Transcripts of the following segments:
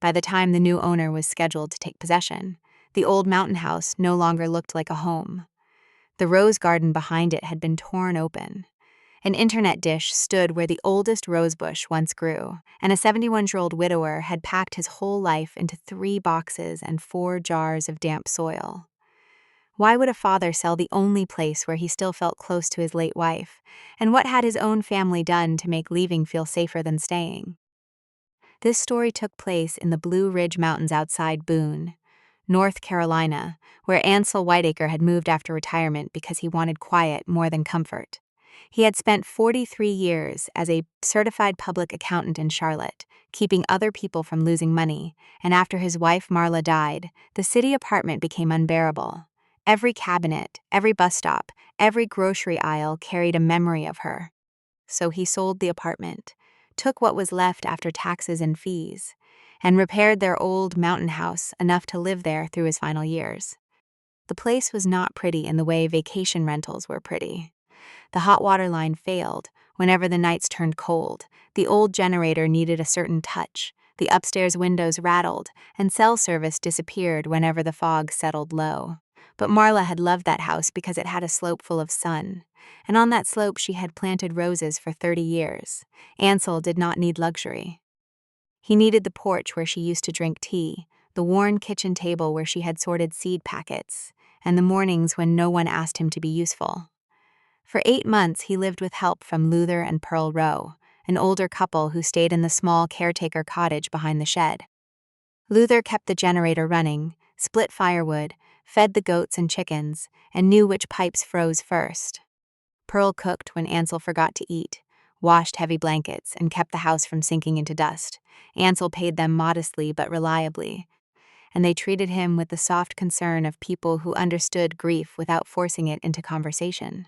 By the time the new owner was scheduled to take possession, the old mountain house no longer looked like a home. The rose garden behind it had been torn open. An internet dish stood where the oldest rosebush once grew, and a 71-year-old widower had packed his whole life into 3 boxes and 4 jars of damp soil. Why would a father sell the only place where he still felt close to his late wife, and what had his own family done to make leaving feel safer than staying? This story took place in the Blue Ridge Mountains outside Boone, North Carolina, where Ansel Whiteacre had moved after retirement because he wanted quiet more than comfort. He had spent 43 years as a certified public accountant in Charlotte, keeping other people from losing money, and after his wife Marla died, the city apartment became unbearable. Every cabinet, every bus stop, every grocery aisle carried a memory of her. So he sold the apartment, took what was left after taxes and fees, and repaired their old mountain house enough to live there through his final years. The place was not pretty in the way vacation rentals were pretty. The hot water line failed whenever the nights turned cold, the old generator needed a certain touch, the upstairs windows rattled, and cell service disappeared whenever the fog settled low. But Marla had loved that house because it had a slope full of sun, and on that slope she had planted roses for 30 years. Ansel did not need luxury. He needed the porch where she used to drink tea, the worn kitchen table where she had sorted seed packets, and the mornings when no one asked him to be useful. For 8 months he lived with help from Luther and Pearl Rowe, an older couple who stayed in the small caretaker cottage behind the shed. Luther kept the generator running, split firewood, fed the goats and chickens, and knew which pipes froze first. Pearl cooked when Ansel forgot to eat, washed heavy blankets, and kept the house from sinking into dust. Ansel paid them modestly but reliably, and they treated him with the soft concern of people who understood grief without forcing it into conversation.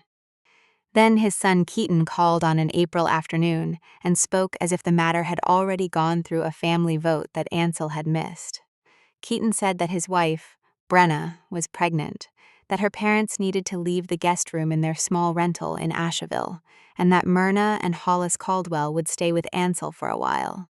Then his son Keaton called on an April afternoon and spoke as if the matter had already gone through a family vote that Ansel had missed. Keaton said that his wife, Brenna, was pregnant, that her parents needed to leave the guest room in their small rental in Asheville, and that Myrna and Hollis Caldwell would stay with Ansel for a while.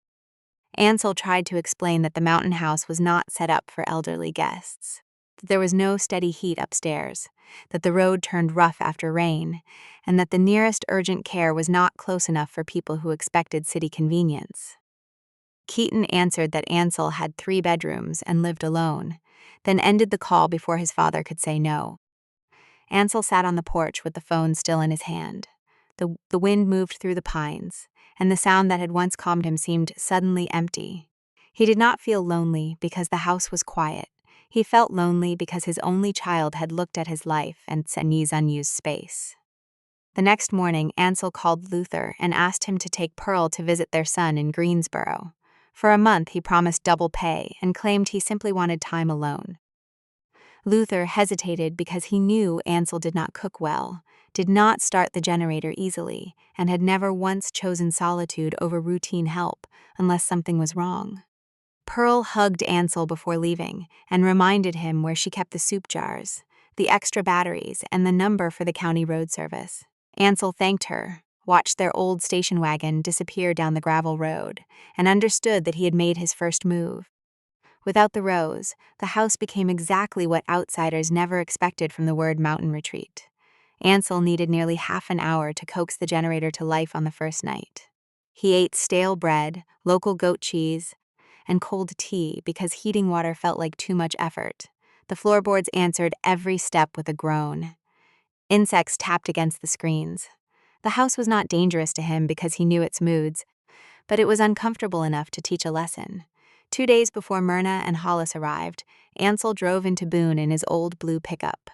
Ansel tried to explain that the mountain house was not set up for elderly guests, that there was no steady heat upstairs, that the road turned rough after rain, and that the nearest urgent care was not close enough for people who expected city convenience. Keaton answered that Ansel had 3 bedrooms and lived alone, then ended the call before his father could say no. Ansel sat on the porch with the phone still in his hand. The wind moved through the pines, and the sound that had once calmed him seemed suddenly empty. He did not feel lonely because the house was quiet. He felt lonely because his only child had looked at his life and seen his unused space. The next morning, Ansel called Luther and asked him to take Pearl to visit their son in Greensboro. For a month, he promised double pay and claimed he simply wanted time alone. Luther hesitated because he knew Ansel did not cook well, did not start the generator easily, and had never once chosen solitude over routine help unless something was wrong. Pearl hugged Ansel before leaving and reminded him where she kept the soup jars, the extra batteries, and the number for the county road service. Ansel thanked her, watched their old station wagon disappear down the gravel road, and understood that he had made his first move. Without the rose, the house became exactly what outsiders never expected from the word mountain retreat. Ansel needed nearly half an hour to coax the generator to life on the first night. He ate stale bread, local goat cheese, and cold tea because heating water felt like too much effort. The floorboards answered every step with a groan. Insects tapped against the screens. The house was not dangerous to him because he knew its moods, but it was uncomfortable enough to teach a lesson. 2 days before Myrna and Hollis arrived, Ansel drove into Boone in his old blue pickup.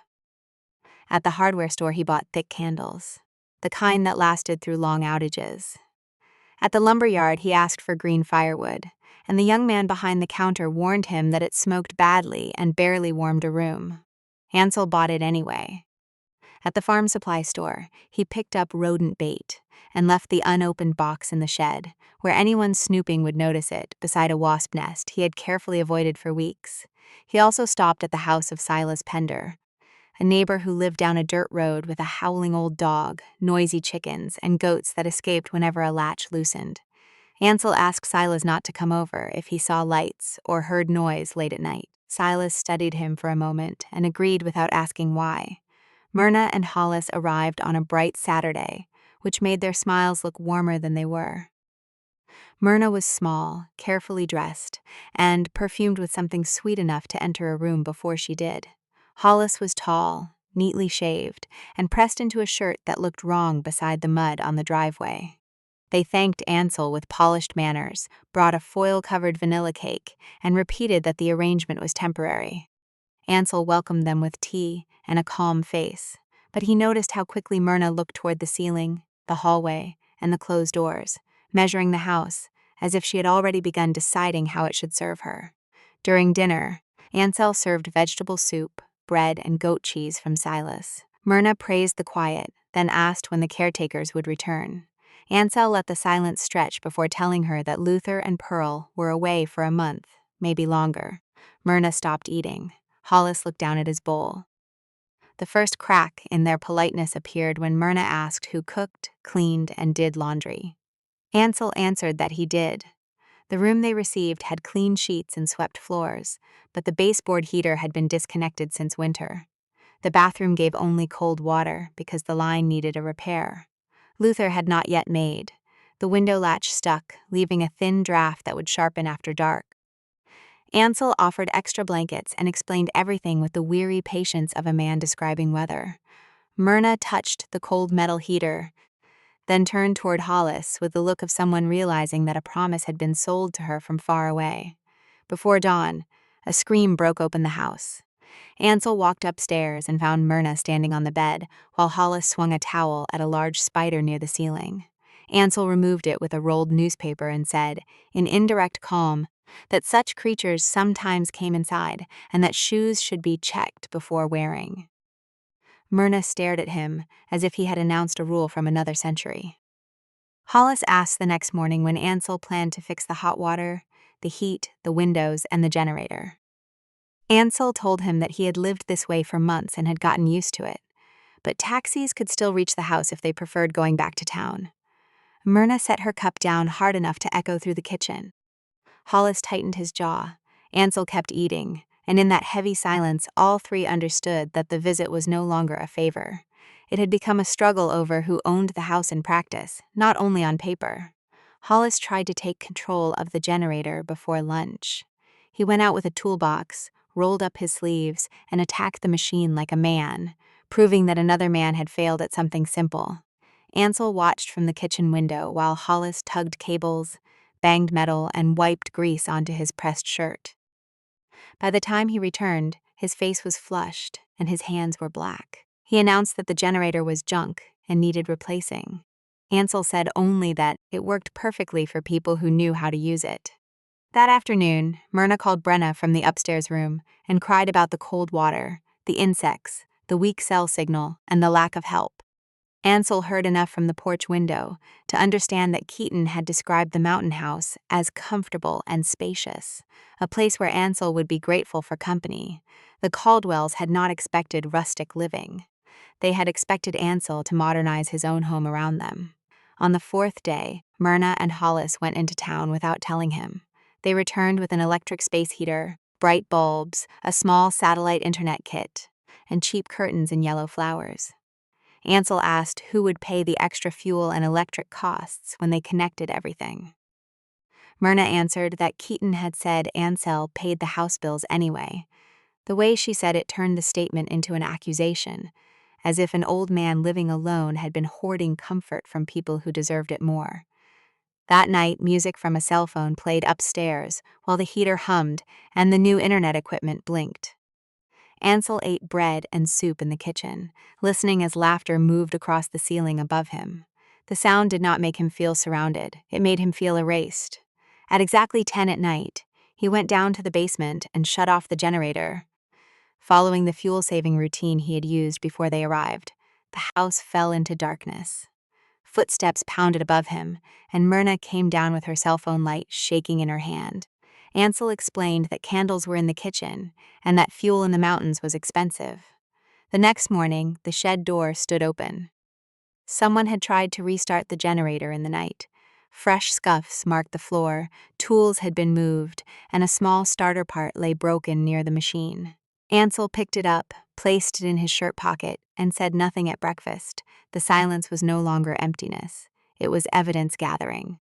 At the hardware store, he bought thick candles, the kind that lasted through long outages. At the lumber yard, he asked for green firewood, and the young man behind the counter warned him that it smoked badly and barely warmed a room. Ansel bought it anyway. At the farm supply store, he picked up rodent bait and left the unopened box in the shed, where anyone snooping would notice it, beside a wasp nest he had carefully avoided for weeks. He also stopped at the house of Silas Pender, a neighbor who lived down a dirt road with a howling old dog, noisy chickens, and goats that escaped whenever a latch loosened. Ansel asked Silas not to come over if he saw lights or heard noise late at night. Silas studied him for a moment and agreed without asking why. Myrna and Hollis arrived on a bright Saturday, which made their smiles look warmer than they were. Myrna was small, carefully dressed, and perfumed with something sweet enough to enter a room before she did. Hollis was tall, neatly shaved, and pressed into a shirt that looked wrong beside the mud on the driveway. They thanked Ansel with polished manners, brought a foil-covered vanilla cake, and repeated that the arrangement was temporary. Ansel welcomed them with tea and a calm face, but he noticed how quickly Myrna looked toward the ceiling, the hallway, and the closed doors, measuring the house, as if she had already begun deciding how it should serve her. During dinner, Ansel served vegetable soup, bread, and goat cheese from Silas. Myrna praised the quiet, then asked when the caretakers would return. Ansel let the silence stretch before telling her that Luther and Pearl were away for a month, maybe longer. Myrna stopped eating. Hollis looked down at his bowl. The first crack in their politeness appeared when Myrna asked who cooked, cleaned, and did laundry. Ansel answered that he did. The room they received had clean sheets and swept floors, but the baseboard heater had been disconnected since winter. The bathroom gave only cold water because the line needed a repair. Luther had not yet made. The window latch stuck, leaving a thin draft that would sharpen after dark. Ansel offered extra blankets and explained everything with the weary patience of a man describing weather. Myrna touched the cold metal heater, then turned toward Hollis with the look of someone realizing that a promise had been sold to her from far away. Before dawn, a scream broke open the house. Ansel walked upstairs and found Myrna standing on the bed, while Hollis swung a towel at a large spider near the ceiling. Ansel removed it with a rolled newspaper and said, in indirect calm, that such creatures sometimes came inside and that shoes should be checked before wearing. Myrna stared at him as if he had announced a rule from another century. Hollis asked the next morning when Ansel planned to fix the hot water, the heat, the windows, and the generator. Ansel told him that he had lived this way for months and had gotten used to it, but taxis could still reach the house if they preferred going back to town. Myrna set her cup down hard enough to echo through the kitchen. Hollis tightened his jaw. Ansel kept eating, and in that heavy silence, all three understood that the visit was no longer a favor. It had become a struggle over who owned the house in practice, not only on paper. Hollis tried to take control of the generator before lunch. He went out with a toolbox, rolled up his sleeves, and attacked the machine like a man, proving that another man had failed at something simple. Ansel watched from the kitchen window while Hollis tugged cables, banged metal, and wiped grease onto his pressed shirt. By the time he returned, his face was flushed and his hands were black. He announced that the generator was junk and needed replacing. Ansel said only that it worked perfectly for people who knew how to use it. That afternoon, Myrna called Brenna from the upstairs room and cried about the cold water, the insects, the weak cell signal, and the lack of help. Ansel heard enough from the porch window to understand that Keaton had described the mountain house as comfortable and spacious, a place where Ansel would be grateful for company. The Caldwells had not expected rustic living. They had expected Ansel to modernize his own home around them. On the fourth day, Myrna and Hollis went into town without telling him. They returned with an electric space heater, bright bulbs, a small satellite internet kit, and cheap curtains and yellow flowers. Ansel asked who would pay the extra fuel and electric costs when they connected everything. Myrna answered that Keaton had said Ansel paid the house bills anyway. The way she said it turned the statement into an accusation, as if an old man living alone had been hoarding comfort from people who deserved it more. That night, music from a cell phone played upstairs while the heater hummed and the new internet equipment blinked. Ansel ate bread and soup in the kitchen, listening as laughter moved across the ceiling above him. The sound did not make him feel surrounded, it made him feel erased. At exactly 10 at night, he went down to the basement and shut off the generator. Following the fuel-saving routine he had used before they arrived, the house fell into darkness. Footsteps pounded above him, and Myrna came down with her cell phone light shaking in her hand. Ansel explained that candles were in the kitchen and that fuel in the mountains was expensive. The next morning, the shed door stood open. Someone had tried to restart the generator in the night. Fresh scuffs marked the floor, tools had been moved, and a small starter part lay broken near the machine. Ansel picked it up, placed it in his shirt pocket, and said nothing at breakfast. The silence was no longer emptiness. It was evidence gathering.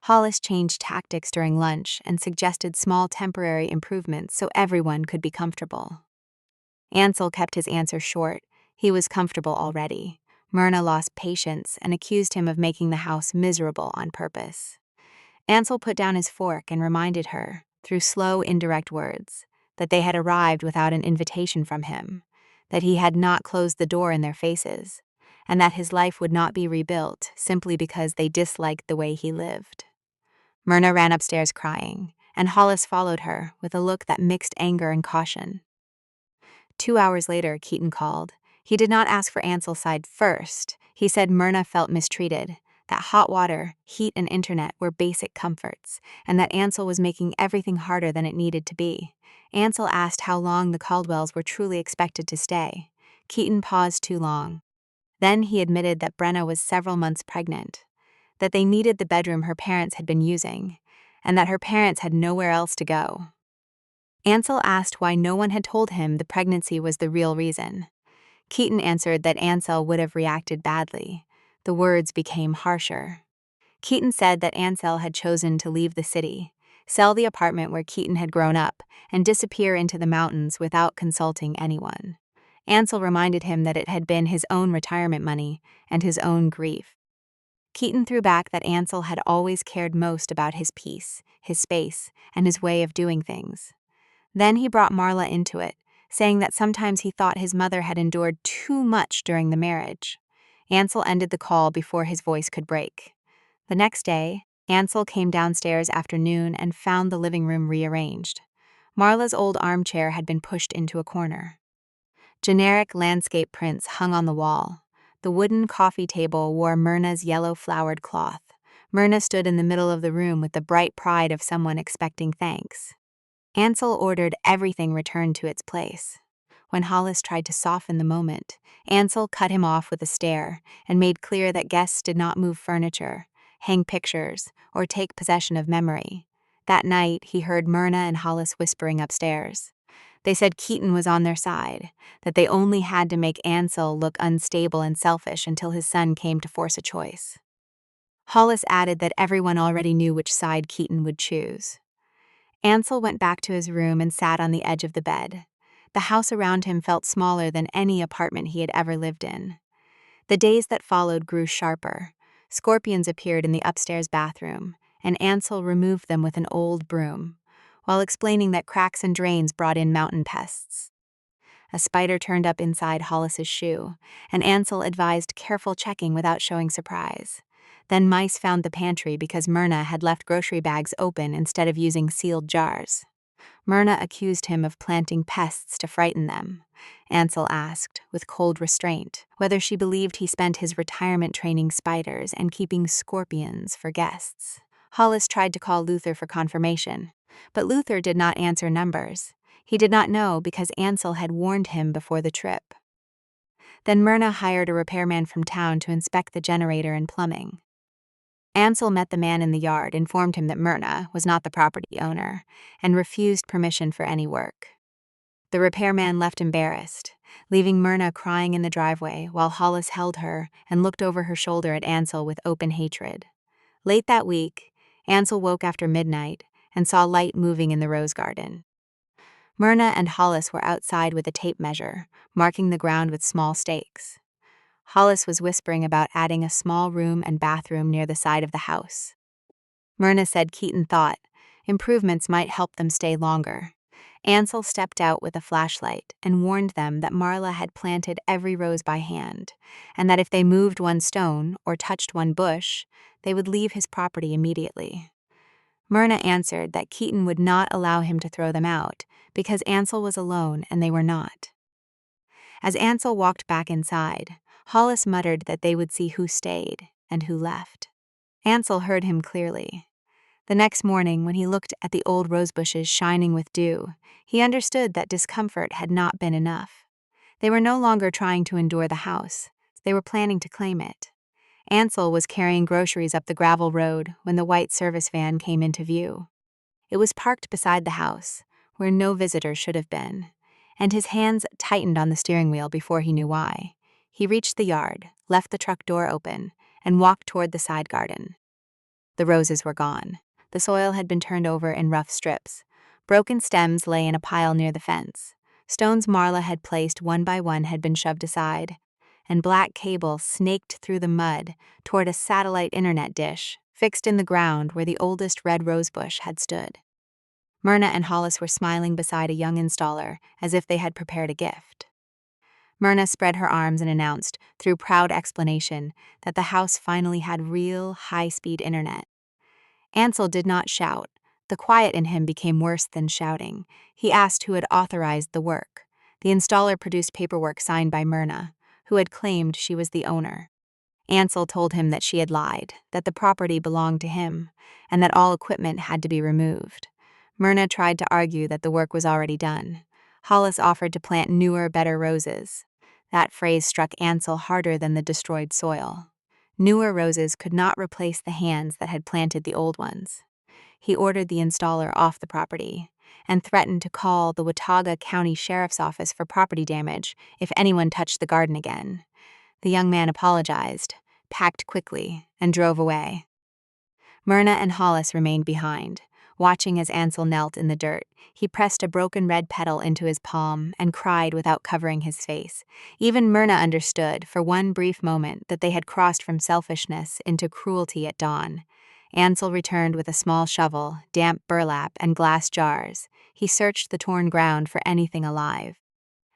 Hollis changed tactics during lunch and suggested small temporary improvements so everyone could be comfortable. Ansel kept his answer short. He was comfortable already. Myrna lost patience and accused him of making the house miserable on purpose. Ansel put down his fork and reminded her, through slow, indirect words, that they had arrived without an invitation from him, that he had not closed the door in their faces, and that his life would not be rebuilt simply because they disliked the way he lived. Myrna ran upstairs crying, and Hollis followed her with a look that mixed anger and caution. 2 hours later, Keaton called. He did not ask for Ansel's side first. He said Myrna felt mistreated, that hot water, heat, and internet were basic comforts, and that Ansel was making everything harder than it needed to be. Ansel asked how long the Caldwells were truly expected to stay. Keaton paused too long. Then he admitted that Brenna was several months pregnant, that they needed the bedroom her parents had been using, and that her parents had nowhere else to go. Ansel asked why no one had told him the pregnancy was the real reason. Keaton answered that Ansel would have reacted badly. The words became harsher. Keaton said that Ansel had chosen to leave the city, sell the apartment where Keaton had grown up, and disappear into the mountains without consulting anyone. Ansel reminded him that it had been his own retirement money and his own grief. Keaton threw back that Ansel had always cared most about his peace, his space, and his way of doing things. Then he brought Marla into it, saying that sometimes he thought his mother had endured too much during the marriage. Ansel ended the call before his voice could break. The next day, Ansel came downstairs after noon and found the living room rearranged. Marla's old armchair had been pushed into a corner. Generic landscape prints hung on the wall. The wooden coffee table wore Myrna's yellow-flowered cloth. Myrna stood in the middle of the room with the bright pride of someone expecting thanks. Ansel ordered everything returned to its place. When Hollis tried to soften the moment, Ansel cut him off with a stare and made clear that guests did not move furniture, hang pictures, or take possession of memory. That night, he heard Myrna and Hollis whispering upstairs. They said Keaton was on their side, that they only had to make Ansel look unstable and selfish until his son came to force a choice. Hollis added that everyone already knew which side Keaton would choose. Ansel went back to his room and sat on the edge of the bed. The house around him felt smaller than any apartment he had ever lived in. The days that followed grew sharper. Scorpions appeared in the upstairs bathroom, and Ansel removed them with an old broom, while explaining that cracks and drains brought in mountain pests. A spider turned up inside Hollis's shoe, and Ansel advised careful checking without showing surprise. Then mice found the pantry because Myrna had left grocery bags open instead of using sealed jars. Myrna accused him of planting pests to frighten them. Ansel asked, with cold restraint, whether she believed he spent his retirement training spiders and keeping scorpions for guests. Hollis tried to call Luther for confirmation, but Luther did not answer numbers. He did not know because Ansel had warned him before the trip. Then Myrna hired a repairman from town to inspect the generator and plumbing. Ansel met the man in the yard, informed him that Myrna was not the property owner, and refused permission for any work. The repairman left embarrassed, leaving Myrna crying in the driveway while Hollis held her and looked over her shoulder at Ansel with open hatred. Late that week, Ansel woke after midnight and saw light moving in the rose garden. Myrna and Hollis were outside with a tape measure, marking the ground with small stakes. Hollis was whispering about adding a small room and bathroom near the side of the house. Myrna said Keaton thought improvements might help them stay longer. Ansel stepped out with a flashlight and warned them that Marla had planted every rose by hand, and that if they moved one stone or touched one bush, they would leave his property immediately. Myrna answered that Keaton would not allow him to throw them out because Ansel was alone and they were not. As Ansel walked back inside, Hollis muttered that they would see who stayed and who left. Ansel heard him clearly. The next morning, when he looked at the old rosebushes shining with dew, he understood that discomfort had not been enough. They were no longer trying to endure the house. They were planning to claim it. Ansel was carrying groceries up the gravel road when the white service van came into view. It was parked beside the house, where no visitor should have been, and his hands tightened on the steering wheel before he knew why. He reached the yard, left the truck door open, and walked toward the side garden. The roses were gone. The soil had been turned over in rough strips. Broken stems lay in a pile near the fence. Stones Marla had placed one by one had been shoved aside, and black cable snaked through the mud toward a satellite internet dish fixed in the ground where the oldest red rosebush had stood. Myrna and Hollis were smiling beside a young installer as if they had prepared a gift. Myrna spread her arms and announced, through proud explanation, that the house finally had real, high-speed internet. Ansel did not shout. The quiet in him became worse than shouting. He asked who had authorized the work. The installer produced paperwork signed by Myrna, who had claimed she was the owner. Ansel told him that she had lied, that the property belonged to him, and that all equipment had to be removed. Myrna tried to argue that the work was already done. Hollis offered to plant newer, better roses. That phrase struck Ansel harder than the destroyed soil. Newer roses could not replace the hands that had planted the old ones. He ordered the installer off the property and threatened to call the Watauga County Sheriff's Office for property damage if anyone touched the garden again. The young man apologized, packed quickly, and drove away. Myrna and Hollis remained behind, watching as Ansel knelt in the dirt. He pressed a broken red petal into his palm and cried without covering his face. Even Myrna understood, for one brief moment, that they had crossed from selfishness into cruelty at dawn. Ansel returned with a small shovel, damp burlap, and glass jars. He searched the torn ground for anything alive.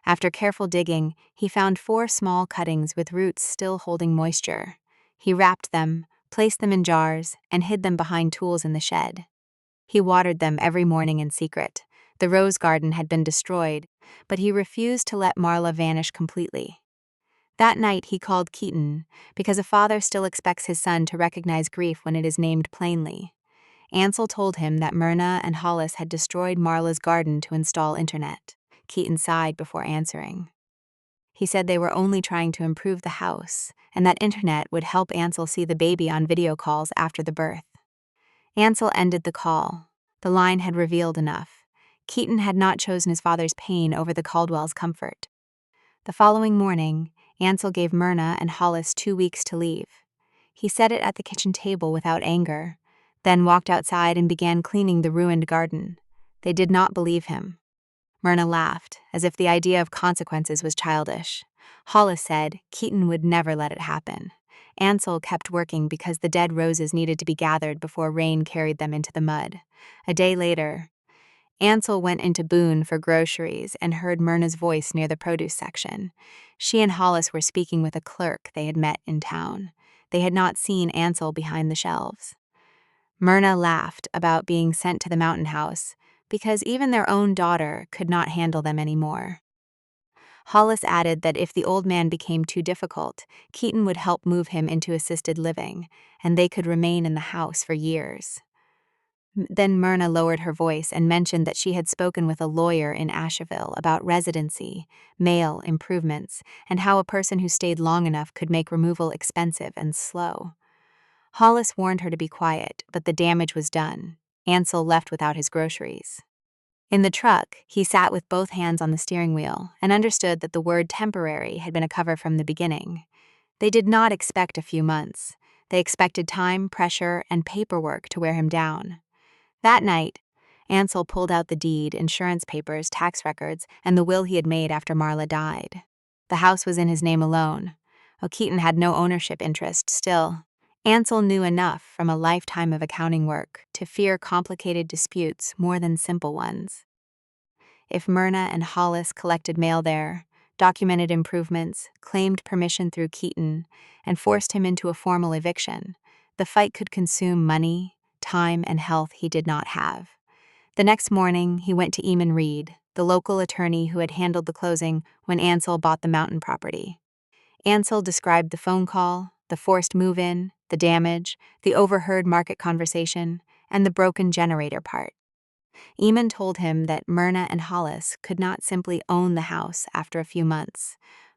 After careful digging, he found 4 small cuttings with roots still holding moisture. He wrapped them, placed them in jars, and hid them behind tools in the shed. He watered them every morning in secret. The rose garden had been destroyed, but he refused to let Marla vanish completely. That night he called Keaton, because a father still expects his son to recognize grief when it is named plainly. Ansel told him that Myrna and Hollis had destroyed Marla's garden to install internet. Keaton sighed before answering. He said they were only trying to improve the house, and that internet would help Ansel see the baby on video calls after the birth. Ansel ended the call. The line had revealed enough. Keaton had not chosen his father's pain over the Caldwell's comfort. The following morning, Ansel gave Myrna and Hollis 2 weeks to leave. He set it at the kitchen table without anger, then walked outside and began cleaning the ruined garden. They did not believe him. Myrna laughed, as if the idea of consequences was childish. Hollis said Keaton would never let it happen. Ansel kept working because the dead roses needed to be gathered before rain carried them into the mud. A day later, Ansel went into Boone for groceries and heard Myrna's voice near the produce section. She and Hollis were speaking with a clerk they had met in town. They had not seen Ansel behind the shelves. Myrna laughed about being sent to the mountain house because even their own daughter could not handle them anymore. Hollis added that if the old man became too difficult, Keaton would help move him into assisted living, and they could remain in the house for years. Then Myrna lowered her voice and mentioned that she had spoken with a lawyer in Asheville about residency, mail improvements, and how a person who stayed long enough could make removal expensive and slow. Hollis warned her to be quiet, but the damage was done. Ansel left without his groceries. In the truck, he sat with both hands on the steering wheel and understood that the word temporary had been a cover from the beginning. They did not expect a few months. They expected time, pressure, and paperwork to wear him down. That night, Ansel pulled out the deed, insurance papers, tax records, and the will he had made after Marla died. The house was in his name alone. Keaton had no ownership interest still. Ansel knew enough from a lifetime of accounting work to fear complicated disputes more than simple ones. If Myrna and Hollis collected mail there, documented improvements, claimed permission through Keaton, and forced him into a formal eviction, the fight could consume money, time, and health he did not have. The next morning, he went to Eamon Reed, the local attorney who had handled the closing when Ansel bought the mountain property. Ansel described the phone call, the forced move-in, the damage, the overheard market conversation, and the broken generator part. Eamon told him that Myrna and Hollis could not simply own the house after a few months,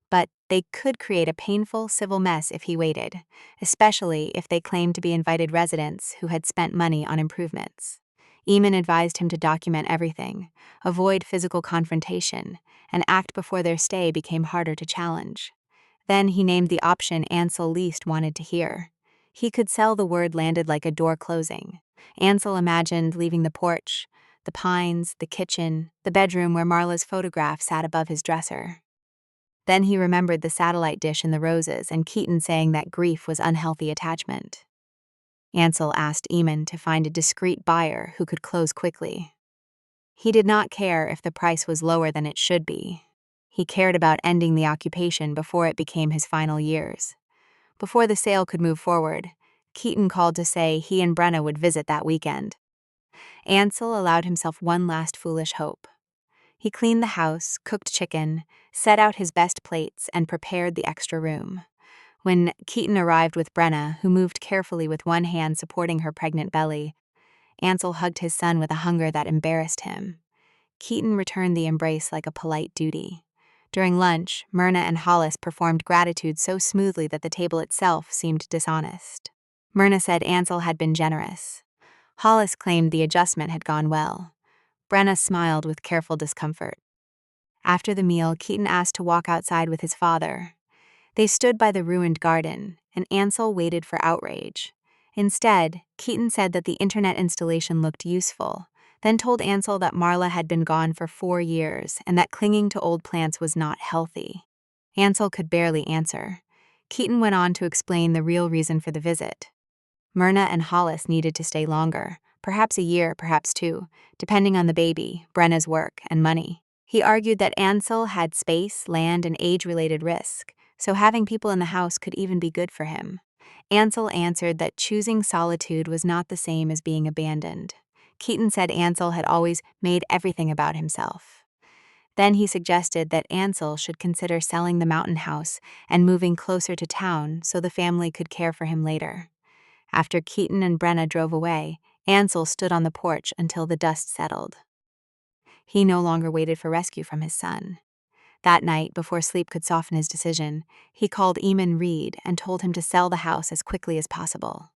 but they could create a painful civil mess if he waited, especially if they claimed to be invited residents who had spent money on improvements. Eamon advised him to document everything, avoid physical confrontation, and act before their stay became harder to challenge. Then he named the option Ansel least wanted to hear. He could sell the word landed like a door closing. Ansel imagined leaving the porch, the pines, the kitchen, the bedroom where Marla's photograph sat above his dresser. Then he remembered the satellite dish and the roses and Keaton saying that grief was unhealthy attachment. Ansel asked Eamon to find a discreet buyer who could close quickly. He did not care if the price was lower than it should be. He cared about ending the occupation before it became his final years. Before the sale could move forward, Keaton called to say he and Brenna would visit that weekend. Ansel allowed himself one last foolish hope. He cleaned the house, cooked chicken, set out his best plates, and prepared the extra room. When Keaton arrived with Brenna, who moved carefully with one hand supporting her pregnant belly, Ansel hugged his son with a hunger that embarrassed him. Keaton returned the embrace like a polite duty. During lunch, Myrna and Hollis performed gratitude so smoothly that the table itself seemed dishonest. Myrna said Ansel had been generous. Hollis claimed the adjustment had gone well. Brenna smiled with careful discomfort. After the meal, Keaton asked to walk outside with his father. They stood by the ruined garden, and Ansel waited for outrage. Instead, Keaton said that the internet installation looked useful, then told Ansel that Marla had been gone for 4 years and that clinging to old plants was not healthy. Ansel could barely answer. Keaton went on to explain the real reason for the visit. Myrna and Hollis needed to stay longer, perhaps a year, perhaps 2, depending on the baby, Brenna's work, and money. He argued that Ansel had space, land, and age-related risk, so having people in the house could even be good for him. Ansel answered that choosing solitude was not the same as being abandoned. Keaton said Ansel had always made everything about himself. Then he suggested that Ansel should consider selling the mountain house and moving closer to town so the family could care for him later. After Keaton and Brenna drove away, Ansel stood on the porch until the dust settled. He no longer waited for rescue from his son. That night, before sleep could soften his decision, he called Eamon Reed and told him to sell the house as quickly as possible.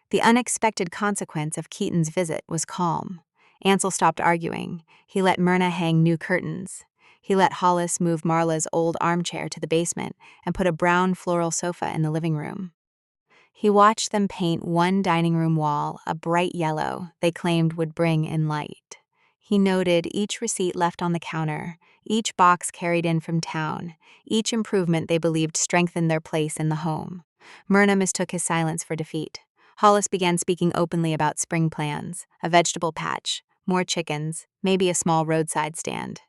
The unexpected consequence of Keaton's visit was calm. Ansel stopped arguing. He let Myrna hang new curtains. He let Hollis move Marla's old armchair to the basement and put a brown floral sofa in the living room. He watched them paint one dining room wall a bright yellow they claimed would bring in light. He noted each receipt left on the counter, each box carried in from town, each improvement they believed strengthened their place in the home. Myrna mistook his silence for defeat. Hollis began speaking openly about spring plans, a vegetable patch, more chickens, maybe a small roadside stand.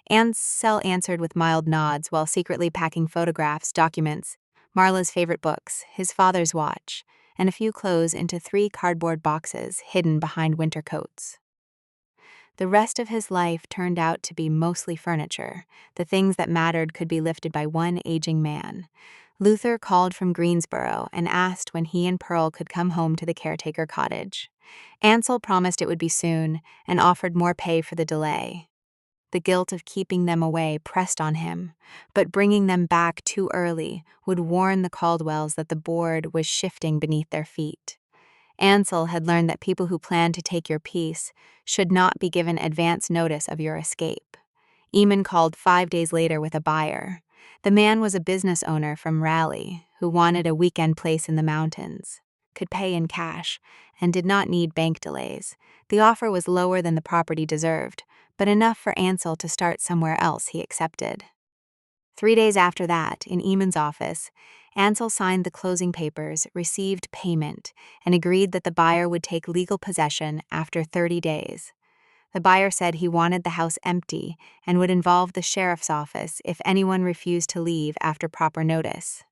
Ansel answered with mild nods while secretly packing photographs, documents, Marla's favorite books, his father's watch, and a few clothes into 3 cardboard boxes hidden behind winter coats. The rest of his life turned out to be mostly furniture. The things that mattered could be lifted by one aging man. Luther called from Greensboro and asked when he and Pearl could come home to the caretaker cottage. Ansel promised it would be soon and offered more pay for the delay. The guilt of keeping them away pressed on him, but bringing them back too early would warn the Caldwells that the board was shifting beneath their feet. Ansel had learned that people who planned to take your piece should not be given advance notice of your escape. Eamon called 5 days later with a buyer. The man was a business owner from Raleigh who wanted a weekend place in the mountains, could pay in cash, and did not need bank delays. The offer was lower than the property deserved, but enough for Ansel to start somewhere else he accepted. 3 days after that, in Eamon's office, Ansel signed the closing papers, received payment, and agreed that the buyer would take legal possession after 30 days. The buyer said he wanted the house empty and would involve the sheriff's office if anyone refused to leave after proper notice.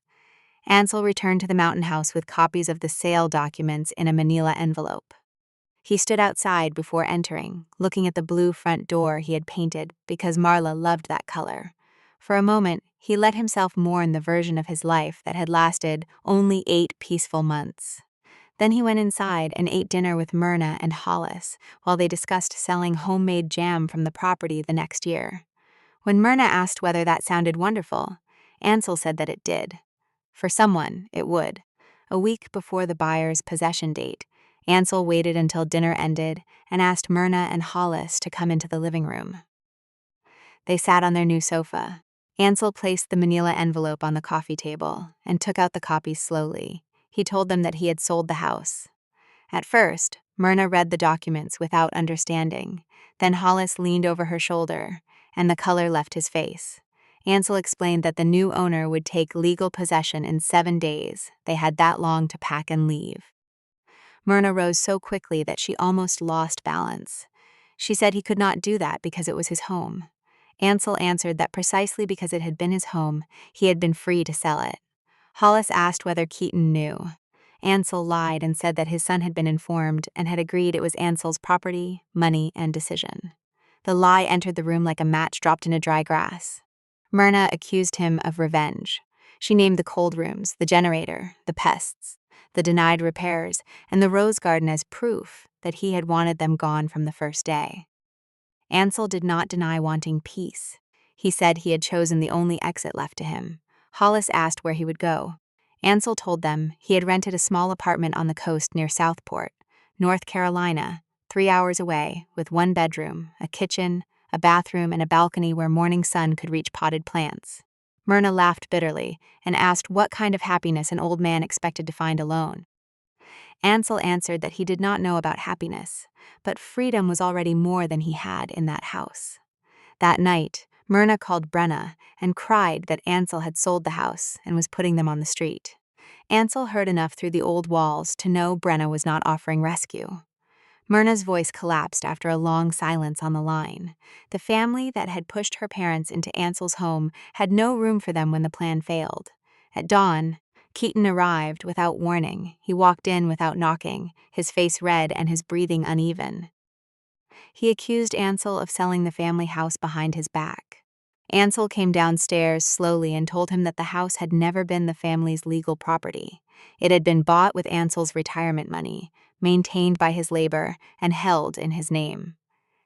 Ansel returned to the mountain house with copies of the sale documents in a manila envelope. He stood outside before entering, looking at the blue front door he had painted because Marla loved that color. For a moment, he let himself mourn the version of his life that had lasted only 8 peaceful months. Then he went inside and ate dinner with Myrna and Hollis while they discussed selling homemade jam from the property the next year. When Myrna asked whether that sounded wonderful, Ansel said that it did. For someone, it would. A week before the buyer's possession date, Ansel waited until dinner ended and asked Myrna and Hollis to come into the living room. They sat on their new sofa. Ansel placed the manila envelope on the coffee table and took out the copies slowly. He told them that he had sold the house. At first, Myrna read the documents without understanding. Then Hollis leaned over her shoulder, and the color left his face. Ansel explained that the new owner would take legal possession in 7 days. They had that long to pack and leave. Myrna rose so quickly that she almost lost balance. She said he could not do that because it was his home. Ansel answered that precisely because it had been his home, he had been free to sell it. Hollis asked whether Keaton knew. Ansel lied and said that his son had been informed and had agreed it was Ansel's property, money, and decision. The lie entered the room like a match dropped into dry grass. Myrna accused him of revenge. She named the cold rooms, the generator, the pests, the denied repairs, and the rose garden as proof that he had wanted them gone from the first day. Ansel did not deny wanting peace. He said he had chosen the only exit left to him. Hollis asked where he would go. Ansel told them he had rented a small apartment on the coast near Southport, North Carolina, 3 hours away, with 1 bedroom, a kitchen, a bathroom, and a balcony where morning sun could reach potted plants. Myrna laughed bitterly and asked what kind of happiness an old man expected to find alone. Ansel answered that he did not know about happiness, but freedom was already more than he had in that house. That night, Myrna called Brenna and cried that Ansel had sold the house and was putting them on the street. Ansel heard enough through the old walls to know Brenna was not offering rescue. Myrna's voice collapsed after a long silence on the line. The family that had pushed her parents into Ansel's home had no room for them when the plan failed. At dawn, Keaton arrived without warning. He walked in without knocking, his face red and his breathing uneven. He accused Ansel of selling the family house behind his back. Ansel came downstairs slowly and told him that the house had never been the family's legal property. It had been bought with Ansel's retirement money, maintained by his labor, and held in his name.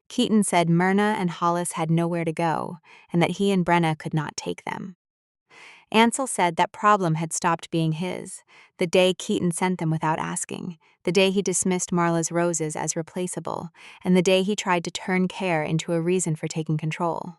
Keaton said Myrna and Hollis had nowhere to go, and that he and Brenna could not take them. Ansel said that problem had stopped being his, the day Keaton sent them without asking, the day he dismissed Marla's roses as replaceable, and the day he tried to turn care into a reason for taking control.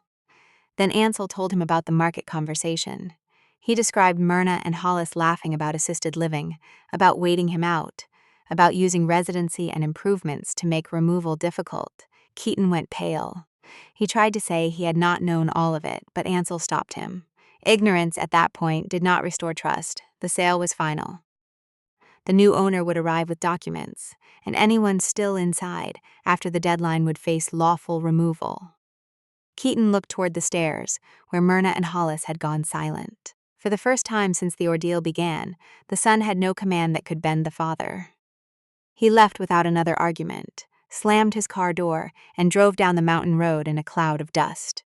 Then Ansel told him about the market conversation. He described Myrna and Hollis laughing about assisted living, about waiting him out, about using residency and improvements to make removal difficult. Keaton went pale. He tried to say he had not known all of it, but Ansel stopped him. Ignorance at that point did not restore trust. The sale was final. The new owner would arrive with documents, and anyone still inside after the deadline would face lawful removal. Keaton looked toward the stairs, where Myrna and Hollis had gone silent. For the first time since the ordeal began, the son had no command that could bend the father. He left without another argument, slammed his car door, and drove down the mountain road in a cloud of dust.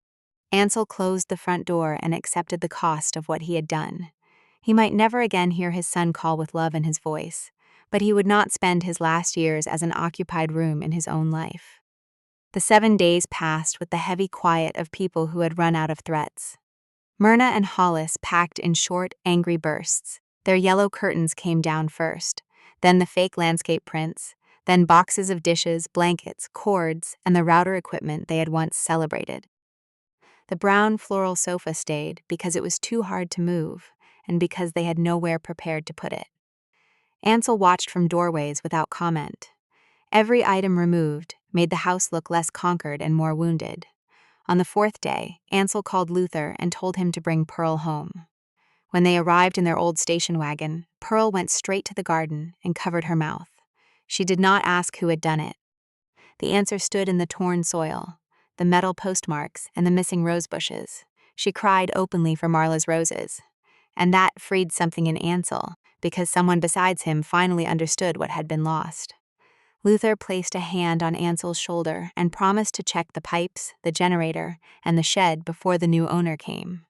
Ansel closed the front door and accepted the cost of what he had done. He might never again hear his son call with love in his voice, but he would not spend his last years as an occupied room in his own life. The 7 days passed with the heavy quiet of people who had run out of threats. Myrna and Hollis packed in short, angry bursts. Their yellow curtains came down first, then the fake landscape prints, then boxes of dishes, blankets, cords, and the router equipment they had once celebrated. The brown floral sofa stayed because it was too hard to move, and because they had nowhere prepared to put it. Ansel watched from doorways without comment. Every item removed made the house look less conquered and more wounded. On the 4th day, Ansel called Luther and told him to bring Pearl home. When they arrived in their old station wagon, Pearl went straight to the garden and covered her mouth. She did not ask who had done it. The answer stood in the torn soil, the metal postmarks, and the missing rose bushes. She cried openly for Marla's roses. And that freed something in Ansel, because someone besides him finally understood what had been lost. Luther placed a hand on Ansel's shoulder and promised to check the pipes, the generator, and the shed before the new owner came.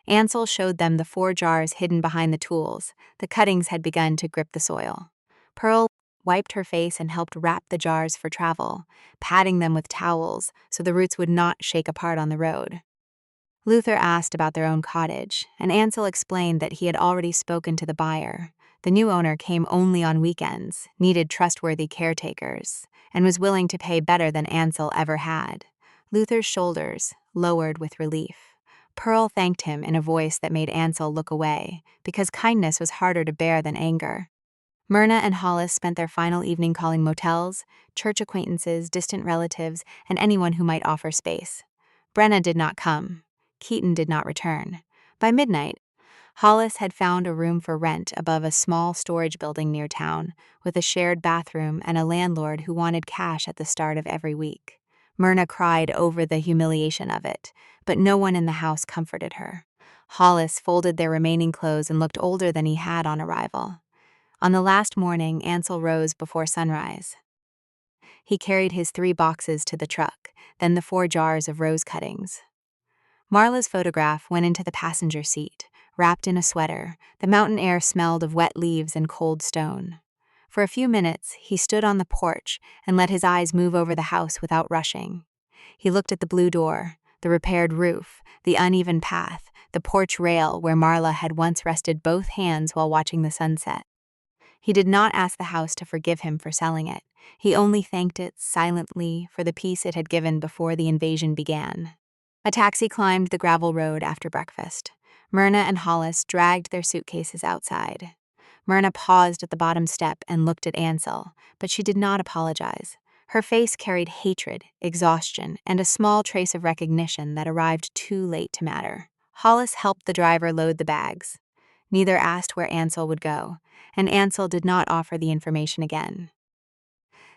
Ansel showed them the 4 jars hidden behind the tools. The cuttings had begun to grip the soil. Pearl wiped her face and helped wrap the jars for travel, patting them with towels so the roots would not shake apart on the road. Luther asked about their own cottage, and Ansel explained that he had already spoken to the buyer. The new owner came only on weekends, needed trustworthy caretakers, and was willing to pay better than Ansel ever had. Luther's shoulders lowered with relief. Pearl thanked him in a voice that made Ansel look away, because kindness was harder to bear than anger. Myrna and Hollis spent their final evening calling motels, church acquaintances, distant relatives, and anyone who might offer space. Brenna did not come. Keaton did not return. By midnight, Hollis had found a room for rent above a small storage building near town, with a shared bathroom and a landlord who wanted cash at the start of every week. Myrna cried over the humiliation of it, but no one in the house comforted her. Hollis folded their remaining clothes and looked older than he had on arrival. On the last morning, Ansel rose before sunrise. He carried his 3 boxes to the truck, then the 4 jars of rose cuttings. Marla's photograph went into the passenger seat. Wrapped in a sweater, the mountain air smelled of wet leaves and cold stone. For a few minutes, he stood on the porch and let his eyes move over the house without rushing. He looked at the blue door, the repaired roof, the uneven path, the porch rail where Marla had once rested both hands while watching the sunset. He did not ask the house to forgive him for selling it. He only thanked it silently for the peace it had given before the invasion began. A taxi climbed the gravel road after breakfast. Myrna and Hollis dragged their suitcases outside. Myrna paused at the bottom step and looked at Ansel, but she did not apologize. Her face carried hatred, exhaustion, and a small trace of recognition that arrived too late to matter. Hollis helped the driver load the bags. Neither asked where Ansel would go, and Ansel did not offer the information again.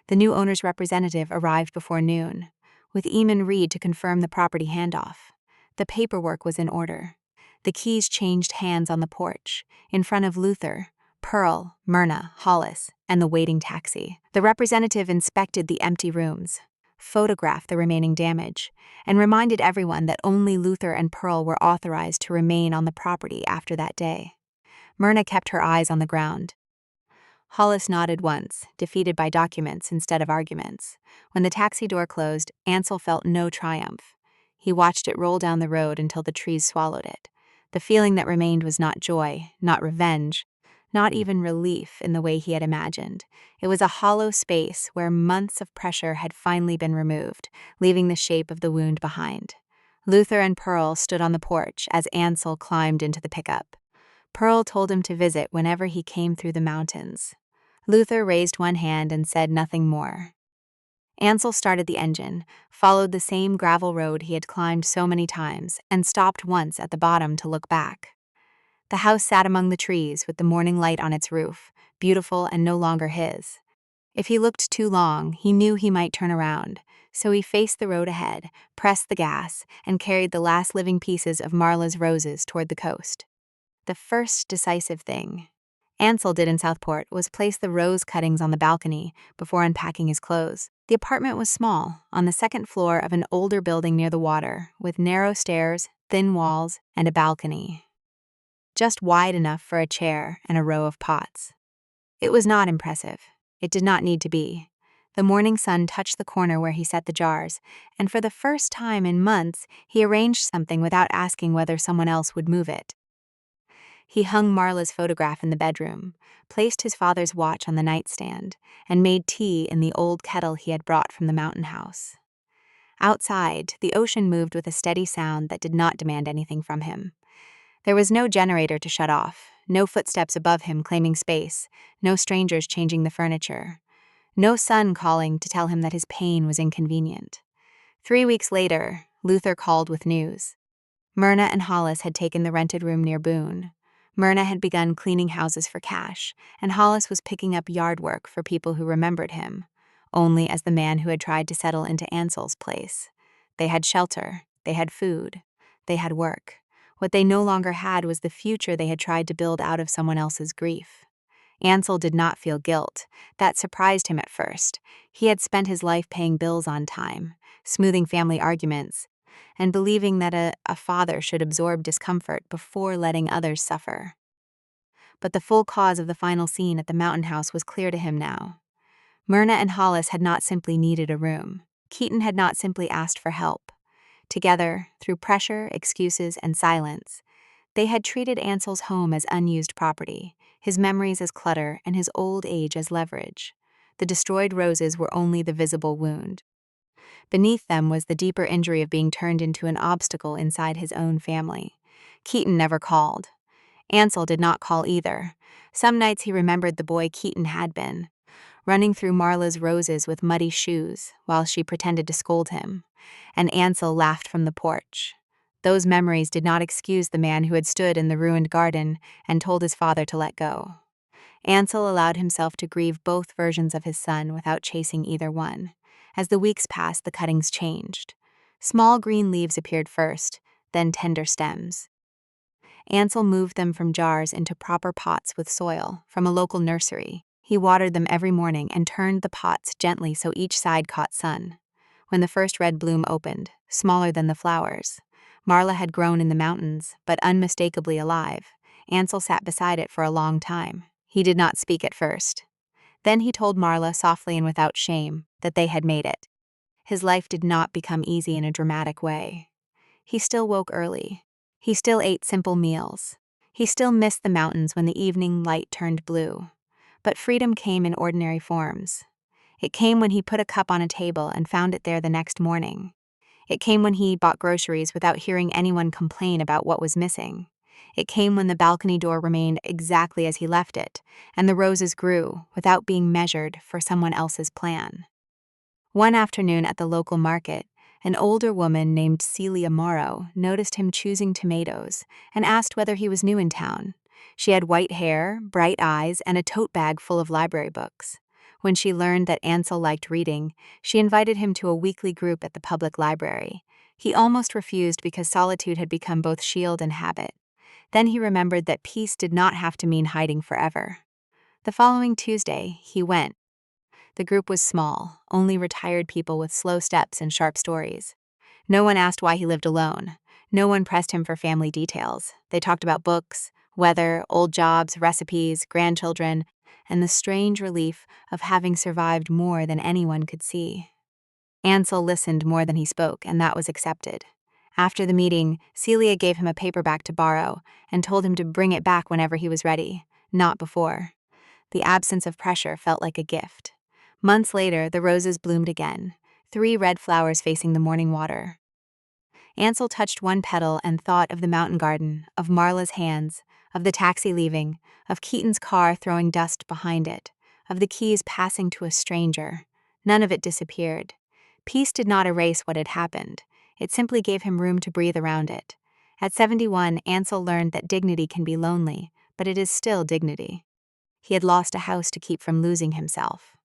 The new owner's representative arrived before noon, with Eamon Reed to confirm the property handoff. The paperwork was in order. The keys changed hands on the porch, in front of Luther, Pearl, Myrna, Hollis, and the waiting taxi. The representative inspected the empty rooms, photographed the remaining damage, and reminded everyone that only Luther and Pearl were authorized to remain on the property after that day. Myrna kept her eyes on the ground. Hollis nodded once, defeated by documents instead of arguments. When the taxi door closed, Ansel felt no triumph. He watched it roll down the road until the trees swallowed it. The feeling that remained was not joy, not revenge, not even relief in the way he had imagined. It was a hollow space where months of pressure had finally been removed, leaving the shape of the wound behind. Luther and Pearl stood on the porch as Ansel climbed into the pickup. Pearl told him to visit whenever he came through the mountains. Luther raised one hand and said nothing more. Ansel started the engine, followed the same gravel road he had climbed so many times, and stopped once at the bottom to look back. The house sat among the trees with the morning light on its roof, beautiful and no longer his. If he looked too long, he knew he might turn around, so he faced the road ahead, pressed the gas, and carried the last living pieces of Marla's roses toward the coast. The first decisive thing Ansel did in Southport was place the rose cuttings on the balcony before unpacking his clothes. The apartment was small, on the second floor of an older building near the water, with narrow stairs, thin walls, and a balcony. Just wide enough for a chair and a row of pots. It was not impressive. It did not need to be. The morning sun touched the corner where he set the jars, and for the first time in months, he arranged something without asking whether someone else would move it. He hung Marla's photograph in the bedroom, placed his father's watch on the nightstand, and made tea in the old kettle he had brought from the mountain house. Outside, the ocean moved with a steady sound that did not demand anything from him. There was no generator to shut off, no footsteps above him claiming space, no strangers changing the furniture, no son calling to tell him that his pain was inconvenient. 3 weeks later, Luther called with news. Myrna and Hollis had taken the rented room near Boone. Myrna had begun cleaning houses for cash, and Hollis was picking up yard work for people who remembered him, only as the man who had tried to settle into Ansel's place. They had shelter, they had food, they had work. What they no longer had was the future they had tried to build out of someone else's grief. Ansel did not feel guilt. That surprised him at first. He had spent his life paying bills on time, smoothing family arguments, and believing that a father should absorb discomfort before letting others suffer. But the full cause of the final scene at the mountain house was clear to him now. Myrna and Hollis had not simply needed a room. Keaton had not simply asked for help. Together, through pressure, excuses, and silence, they had treated Ansel's home as unused property, his memories as clutter, and his old age as leverage. The destroyed roses were only the visible wound. Beneath them was the deeper injury of being turned into an obstacle inside his own family. Keaton never called. Ansel did not call either. Some nights he remembered the boy Keaton had been, running through Marla's roses with muddy shoes while she pretended to scold him, and Ansel laughed from the porch. Those memories did not excuse the man who had stood in the ruined garden and told his father to let go. Ansel allowed himself to grieve both versions of his son without chasing either one. As the weeks passed, the cuttings changed. Small green leaves appeared first, then tender stems. Ansel moved them from jars into proper pots with soil from a local nursery. He watered them every morning and turned the pots gently so each side caught sun. When the first red bloom opened, smaller than the flowers, Marla had grown in the mountains, but unmistakably alive. Ansel sat beside it for a long time. He did not speak at first. Then he told Marla softly and without shame that they had made it. His life did not become easy in a dramatic way. He still woke early. He still ate simple meals. He still missed the mountains when the evening light turned blue. But freedom came in ordinary forms. It came when he put a cup on a table and found it there the next morning. It came when he bought groceries without hearing anyone complain about what was missing. It came when the balcony door remained exactly as he left it, and the roses grew without being measured for someone else's plan. One afternoon at the local market, an older woman named Celia Morrow noticed him choosing tomatoes and asked whether he was new in town. She had white hair, bright eyes, and a tote bag full of library books. When she learned that Ansel liked reading, she invited him to a weekly group at the public library. He almost refused because solitude had become both shield and habit. Then he remembered that peace did not have to mean hiding forever. The following Tuesday, he went. The group was small, only retired people with slow steps and sharp stories. No one asked why he lived alone. No one pressed him for family details. They talked about books, weather, old jobs, recipes, grandchildren, and the strange relief of having survived more than anyone could see. Ansel listened more than he spoke, and that was accepted. After the meeting, Celia gave him a paperback to borrow and told him to bring it back whenever he was ready, not before. The absence of pressure felt like a gift. Months later, the roses bloomed again, 3 red flowers facing the morning water. Ansel touched one petal and thought of the mountain garden, of Marla's hands, of the taxi leaving, of Keaton's car throwing dust behind it, of the keys passing to a stranger. None of it disappeared. Peace did not erase what had happened. It simply gave him room to breathe around it. At 71, Ansel learned that dignity can be lonely, but it is still dignity. He had lost a house to keep from losing himself.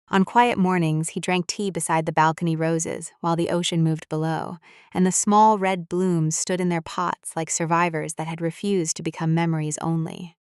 On quiet mornings, he drank tea beside the balcony roses while the ocean moved below, and the small red blooms stood in their pots like survivors that had refused to become memories only.